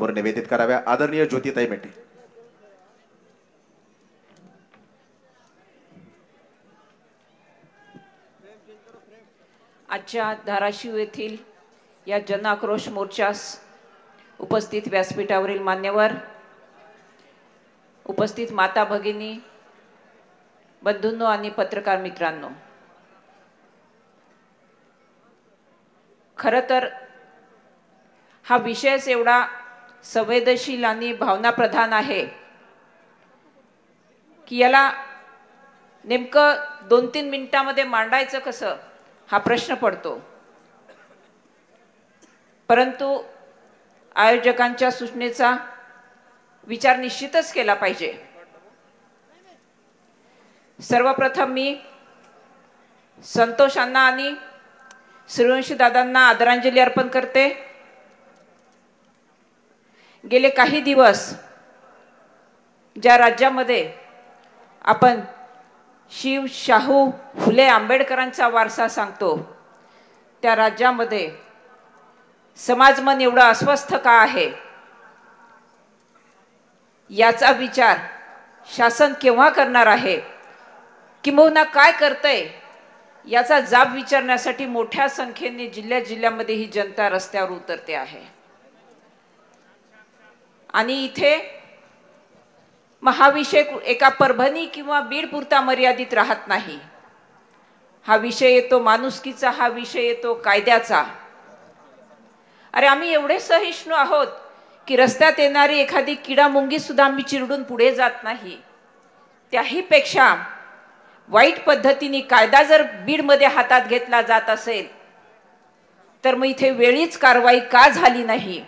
समोर निवेदित कराव्या। आदरणीय ज्योतिताई मेटे। आजच्या धाराशिव येथील या जनआक्रोश मोर्चास उपस्थित व्यासपीठावरील मान्यवर, उपस्थित माता भगिनी, बंधूंनो आणि पत्रकार मित्रांनो, खरं तर हा विषयच एवढा संवेदनशील आणि भावनाप्रधान आहे की याला नेमकं 2-3 मिनिटांमध्ये मांडायचं कसं हा प्रश्न पडतो। परंतु आयोजकांच्या सूचनेचा विचार निश्चितच केला पाहिजे। सर्वप्रथम मी संतोष अण्णा आणि सूर्यवंशी दादांना आदरांजली अर्पण करते। गेले काही दिवस ज्या राज्यामध्ये आपण शिव शाहू फुले आंबेडकरांचा वारसा सांगतो, त्या राज्यामध्ये समाज मन एवढं अस्वस्थ का आहे याचा विचार शासन केव्हा करणार आहे, किंबहुना काय करतंय याचा जाब विचारण्यासाठी मोठ्या संख्येने जिल्ह्यामध्ये ही जनता रस्त्यावर उतरते आहे। आणि इथे हा विषय एका परभणी किंवा बीड पुरता मर्यादित राहत नाही। हा विषय येतो माणुसकीचा, हा विषय येतो कायद्याचा। अरे आम्ही एवढे सहिष्णू आहोत की रस्त्यात येणारी एखादी किडा मुंगी सुद्धा आम्ही चिरडून पुढे जात नाही। त्याही पेक्षा वाईट पद्धतीने कायदा जर बीडमध्ये हातात घेतला जात असेल तर मग इथे वेळीच कारवाई का झाली नाही।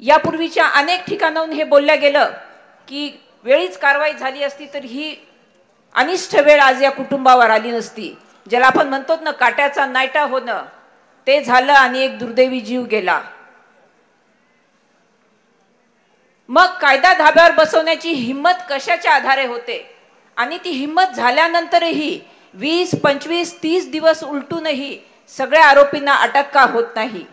यापूर्वीच्या अनेक ठिकाणाहून हे बोलल्या गेलं की वेळीच कारवाई झाली असती तर ही अनिष्ट वेळ आज या कुटुंबावर आली नसती। ज्याला आपण म्हणतो ना काट्याचा नायटा होणं, ते झालं आणि एक दुर्दैवी जीव गेला। मग कायदा धाब्यावर बसवण्याची हिम्मत कशाच्या आधारे होते आणि ती हिम्मत झाल्यानंतरही 20, 25, 30 दिवस उलटूनही सगळ्या आरोपींना अटक का होत नाही,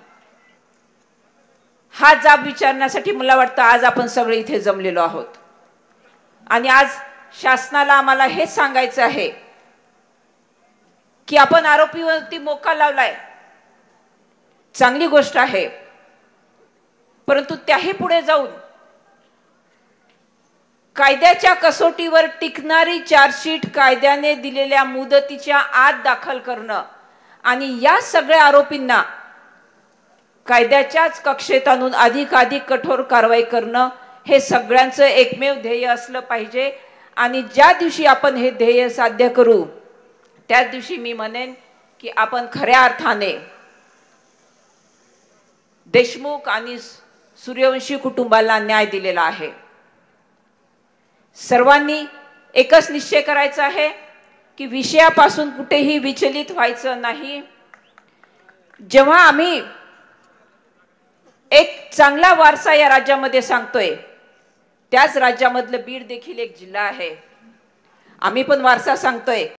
हा जाब विचारण्यासाठी मला वाटतं आज आपण सगळे इथे जमलेलो आहोत। आणि आज शासनाला आम्हाला हेच सांगायचं आहे की आपण आरोपीवरती मोका लावलाय, चांगली गोष्ट आहे, परंतु त्याही पुढे जाऊन कायद्याच्या कसोटीवर टिकणारी चार्जशीट कायद्याने दिलेल्या मुदतीच्या आत दाखल करणं आणि या सगळ्या आरोपींना कायद्याच्याच कक्षेत आणून अधिकाधिक कठोर कारवाई करणं हे सगळ्यांचं एकमेव ध्येय असलं पाहिजे। आणि ज्या दिवशी आपण हे ध्येय साध्य करू त्याच दिवशी मी म्हणेन की आपण खऱ्या अर्थाने देशमुख आणि सूर्यवंशी कुटुंबाला न्याय दिलेला आहे। सर्वांनी एकच निश्चय करायचा आहे की विषयापासून कुठेही विचलित व्हायचं नाही। जेव्हा आम्ही एक चांगला वारसा या राज्यामध्ये सांगतोय, त्याच राज्यामधलं बीड देखील एक जिल्हा आहे। आम्ही पण वारसा सांगतोय,